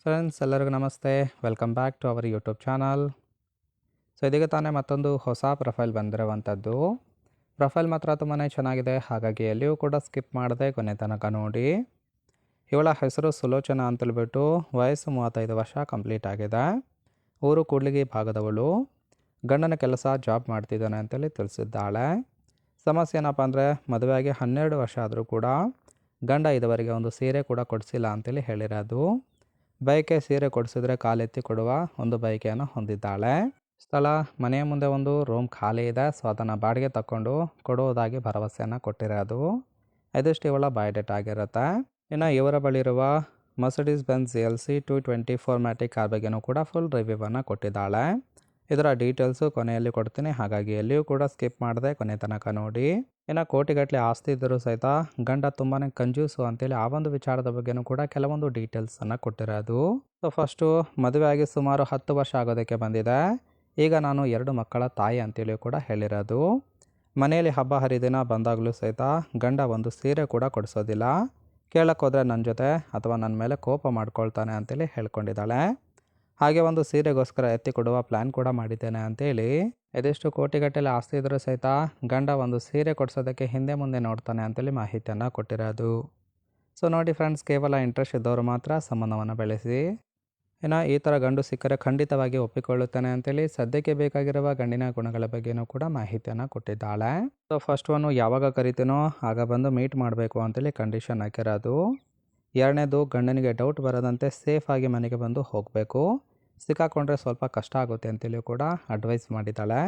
Friends ಎಲ್ಲರಿಗೂ ನಮಸ್ತೆ. Welcome back to our YouTube channel. So ಇದೀಗ ತಾನೇ ಮತ್ತೊಂದು ಹೊಸ ಪ್ರೊಫೈಲ್ ಬಂದಿರುವಂಥದ್ದು. ಪ್ರೊಫೈಲ್ ಮಾತ್ರ ತುಂಬಾ ಚೆನ್ನಾಗಿದೆ, ಹಾಗಾಗಿ ಎಲ್ಲಿಯೂ ಕೂಡ ಸ್ಕಿಪ್ ಮಾಡದೆ ಕೊನೆ ತನಕ ನೋಡಿ. ಇವಳ ಹೆಸರು ಸುಲೋಚನಾ ಅಂತೇಳ್ಬಿಟ್ಟು, ವಯಸ್ಸು 35 ವರ್ಷ ಕಂಪ್ಲೀಟ್ ಆಗಿದೆ. ಊರು ಕೂಡ್ಲಿಗಿ ಭಾಗದವಳು. ಗಂಡನ ಕೆಲಸ ಜಾಬ್ ಮಾಡ್ತಿದ್ದಾನೆ ಅಂತೇಳಿ ತಿಳಿಸಿದ್ದಾಳೆ. ಸಮಸ್ಯೆ ಏನಪ್ಪ ಅಂದರೆ, ಮದುವೆಯಾಗಿ 12 ವರ್ಷ ಆದರೂ ಕೂಡ ಗಂಡ ಇದುವರೆಗೆ ಒಂದು ಸೀರೆ ಕೂಡ ಕೊಡಿಸಿಲ್ಲ ಅಂತೇಳಿ ಹೇಳಿರೋದು. ಬೈಕೆ ಸೀರೆ ಕೊಡಿಸಿದ್ರೆ ಕಾಲೆತ್ತಿ ಕೊಡುವ ಒಂದು ಬೈಕೆಯನ್ನು ಹೊಂದಿದ್ದಾಳೆ. ಸ್ಥಳ ಮನೆಯ ಮುಂದೆ ಒಂದು ರೂಮ್ ಖಾಲಿ ಇದೆ. ಸೊ ಅದನ್ನು ಬಾಡಿಗೆ ತಗೊಂಡು ಕೊಡುವುದಾಗಿ ಭರವಸೆಯನ್ನು ಕೊಟ್ಟಿರೋದು. ಇದಿಷ್ಟು ಇವಳ ಬಯೋಡೇಟ್ ಆಗಿರುತ್ತೆ. ಇನ್ನು ಇವರ ಬಳಿ ಇರುವ Mercedes Benz GLC 220 4MATIC car ಬಗ್ಗೆನೂ ಕೂಡ ಫುಲ್ ರಿವ್ಯೂವನ್ನು ಕೊಟ್ಟಿದ್ದಾಳೆ. ಇದರ ಡೀಟೇಲ್ಸು ಕೊನೆಯಲ್ಲಿ ಕೊಡ್ತೀನಿ, ಹಾಗಾಗಿ ಎಲ್ಲಿಯೂ ಕೂಡ ಸ್ಕಿಪ್ ಮಾಡದೆ ಕೊನೆ ತನಕ ನೋಡಿ. ಇನ್ನು ಕೋಟಿಗಟ್ಟಲೆ ಆಸ್ತಿ ಇದ್ದರೂ ಸಹಿತ ಗಂಡ ತುಂಬಾ ಕಂಜೂಸು ಅಂತೇಳಿ ಆ ಒಂದು ವಿಚಾರದ ಬಗ್ಗೆನೂ ಕೂಡ ಕೆಲವೊಂದು ಡೀಟೇಲ್ಸನ್ನು ಕೊಟ್ಟಿರೋದು. ಸೊ ಫಸ್ಟು ಮದುವೆ ಆಗಿ ಸುಮಾರು 10 ವರ್ಷ ಆಗೋದಕ್ಕೆ ಬಂದಿದೆ. ಈಗ ನಾನು 2 ಮಕ್ಕಳ ತಾಯಿ ಅಂತೇಳಿ ಕೂಡ ಹೇಳಿರೋದು. ಮನೆಯಲ್ಲಿ ಹಬ್ಬ ಹರಿದಿನ ಬಂದಾಗಲೂ ಸಹಿತ ಗಂಡ ಒಂದು ಸೀರೆ ಕೂಡ ಕೊಡಿಸೋದಿಲ್ಲ. ಕೇಳಕ್ಕೋದ್ರೆ ನನ್ನ ಜೊತೆ ಅಥವಾ ನನ್ನ ಮೇಲೆ ಕೋಪ ಮಾಡ್ಕೊಳ್ತಾನೆ ಅಂತೇಳಿ ಹೇಳ್ಕೊಂಡಿದ್ದಾಳೆ. ಹಾಗೆ ಒಂದು ಸೀರೆಗೋಸ್ಕರ ಎತ್ತಿ ಕೊಡುವ ಪ್ಲ್ಯಾನ್ ಕೂಡ ಮಾಡಿದ್ದೇನೆ ಅಂತೇಳಿ, ಇದೆಷ್ಟು ಕೋಟಿಗಟ್ಟಲೆ ಆಸ್ತಿ ಇದ್ರೂ ಸಹಿತ ಗಂಡ ಒಂದು ಸೀರೆ ಕೊಡಿಸೋದಕ್ಕೆ ಹಿಂದೆ ಮುಂದೆ ನೋಡ್ತಾನೆ ಅಂತೇಳಿ ಮಾಹಿತಿಯನ್ನು ಕೊಟ್ಟಿರೋದು. ಸೊ ನೋಡಿ ಫ್ರೆಂಡ್ಸ್, ಕೇವಲ ಇಂಟ್ರೆಸ್ಟ್ ಇದ್ದವರು ಮಾತ್ರ ಸಂಬಂಧವನ್ನು ಬೆಳೆಸಿ. ಇನ್ನು ಈ ಥರ ಗಂಡು ಸಿಕ್ಕರೆ ಖಂಡಿತವಾಗಿ ಒಪ್ಪಿಕೊಳ್ಳುತ್ತಾನೆ ಅಂತೇಳಿ ಸದ್ಯಕ್ಕೆ ಬೇಕಾಗಿರುವ ಗಂಡಿನ ಗುಣಗಳ ಬಗ್ಗೆನೂ ಕೂಡ ಮಾಹಿತಿಯನ್ನು ಕೊಟ್ಟಿದ್ದಾಳೆ. ಸೊ ಫಸ್ಟ್ ಒನ್ನು ಯಾವಾಗ ಕರಿತೀನೋ ಆಗ ಬಂದು ಮೀಟ್ ಮಾಡಬೇಕು ಅಂತೇಳಿ ಕಂಡೀಷನ್ ಹಾಕಿರೋದು. ಎರಡನೇದು, ಗಂಡನಿಗೆ ಡೌಟ್ ಬರದಂತೆ ಸೇಫಾಗಿ ಮನೆಗೆ ಬಂದು ಹೋಗಬೇಕು. ಸಿಕ್ಕಾಕೊಂಡ್ರೆ ಸ್ವಲ್ಪ ಕಷ್ಟ ಆಗುತ್ತೆ ಅಂತೇಳಿ ಕೂಡ ಅಡ್ವೈಸ್ ಮಾಡಿದ್ದಾಳೆ.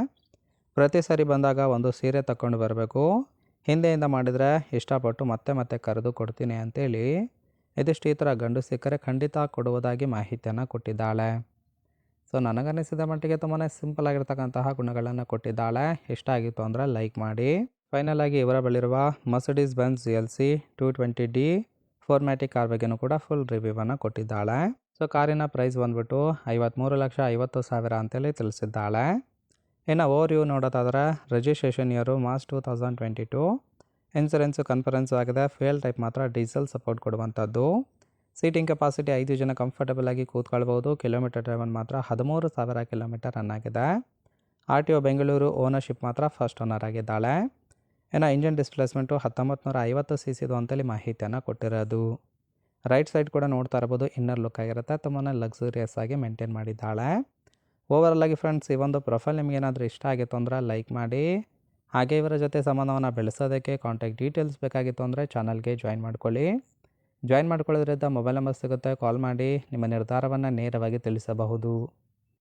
ಪ್ರತಿ ಸರಿ ಬಂದಾಗ ಒಂದು ಸೀರೆ ತಗೊಂಡು ಬರಬೇಕು. ಹಿಂದೆಯಿಂದ ಮಾಡಿದರೆ ಇಷ್ಟಪಟ್ಟು ಮತ್ತೆ ಮತ್ತೆ ಕರೆದು ಕೊಡ್ತೀನಿ ಅಂತೇಳಿ, ಇದಿಷ್ಟು ಈ ಥರ ಗಂಡು ಸಿಕ್ಕರೆ ಖಂಡಿತ ಕೊಡುವುದಾಗಿ ಮಾಹಿತಿಯನ್ನು ಕೊಟ್ಟಿದ್ದಾಳೆ. ಸೊ ನನಗನ್ನಿಸಿದ ಮಟ್ಟಿಗೆ ತುಂಬಾ ಸಿಂಪಲ್ ಆಗಿರ್ತಕ್ಕಂತಹ ಗುಣಗಳನ್ನು ಕೊಟ್ಟಿದ್ದಾಳೆ. ಇಷ್ಟ ಆಗಿತ್ತು ಅಂದರೆ ಲೈಕ್ ಮಾಡಿ. ಫೈನಲ್ ಆಗಿ ಇವರ ಬಳಿರುವ Mercedes Benz GLC 220D 4MATIC car ಬಗ್ಗೆನೂ ಕೂಡ ಫುಲ್ ರಿವ್ಯೂವನ್ನು ಕೊಟ್ಟಿದ್ದಾಳೆ. ಸೊ ಕಾರಿನ ಪ್ರೈಸ್ ಬಂದ್ಬಿಟ್ಟು 53,50,000 ಅಂತೇಳಿ ತಿಳಿಸಿದ್ದಾಳೆ. ಇನ್ನು ಓವರ್ ವ್ಯೂ ನೋಡೋದಾದರೆ, registration year March 2022. Insurance conference ಆಗಿದೆ. ಫ್ಯೂಯಲ್ ಟೈಪ್ ಮಾತ್ರ ಡೀಸೆಲ್ ಸಪೋರ್ಟ್ ಕೊಡುವಂಥದ್ದು. ಸೀಟಿಂಗ್ ಕೆಪಾಸಿಟಿ 5 ಜನ ಕಂಫರ್ಟಬಲ್ ಆಗಿ ಕೂತ್ಕೊಳ್ಬೋದು. ಕಿಲೋಮೀಟರ್ ಡ್ರೈವನ್ ಮಾತ್ರ 13,000 ಕಿಲೋಮೀಟರ್ ರನ್ ಆಗಿದೆ. RTO ಬೆಂಗಳೂರು. ಓನರ್ಶಿಪ್ ಮಾತ್ರ ಫಸ್ಟ್ ಓನರ್ ಆಗಿದ್ದಾಳೆ. ಇನ್ನು ಇಂಜಿನ್ ಡಿಸ್ಪ್ಲೇಸ್ಮೆಂಟು 1950 cc ಅಂತೇಳಿ ಮಾಹಿತಿಯನ್ನು ಕೊಟ್ಟಿರೋದು. ರೈಟ್ ಸೈಡ್ ಕೂಡ ನೋಡ್ತಾ ಇರ್ಬೋದು, ಇನ್ನರ್ ಲುಕ್ ಆಗಿರುತ್ತೆ. ತುಂಬಾ ಲಕ್ಸುರಿಯಸ್ ಆಗಿ ಮೇಂಟೈನ್ ಮಾಡಿದ್ದಾಳೆ. ಓವರಾಲ್ ಆಗಿ ಫ್ರೆಂಡ್ಸ್, ಈ ಒಂದು ಪ್ರೊಫೈಲ್ ನಿಮಗೇನಾದರೂ ಇಷ್ಟ ಆಗಿತ್ತು ಅಂದರೆ ಲೈಕ್ ಮಾಡಿ. ಹಾಗೆ ಇವರ ಜೊತೆ ಸಂಬಂಧವನ್ನು ಬೆಳೆಸೋದಕ್ಕೆ ಕಾಂಟ್ಯಾಕ್ಟ್ ಡೀಟೇಲ್ಸ್ ಬೇಕಾಗಿತ್ತು ಅಂದರೆ ಚಾನಲ್ಗೆ ಜಾಯಿನ್ ಮಾಡ್ಕೊಳ್ಳಿ. ಜಾಯಿನ್ ಮಾಡ್ಕೊಳ್ಳೋದ್ರಿಂದ ಮೊಬೈಲ್ ನಂಬರ್ ಸಿಗುತ್ತೆ, ಕಾಲ್ ಮಾಡಿ ನಿಮ್ಮ ನಿರ್ಧಾರವನ್ನು ನೇರವಾಗಿ ತಿಳಿಸಬಹುದು.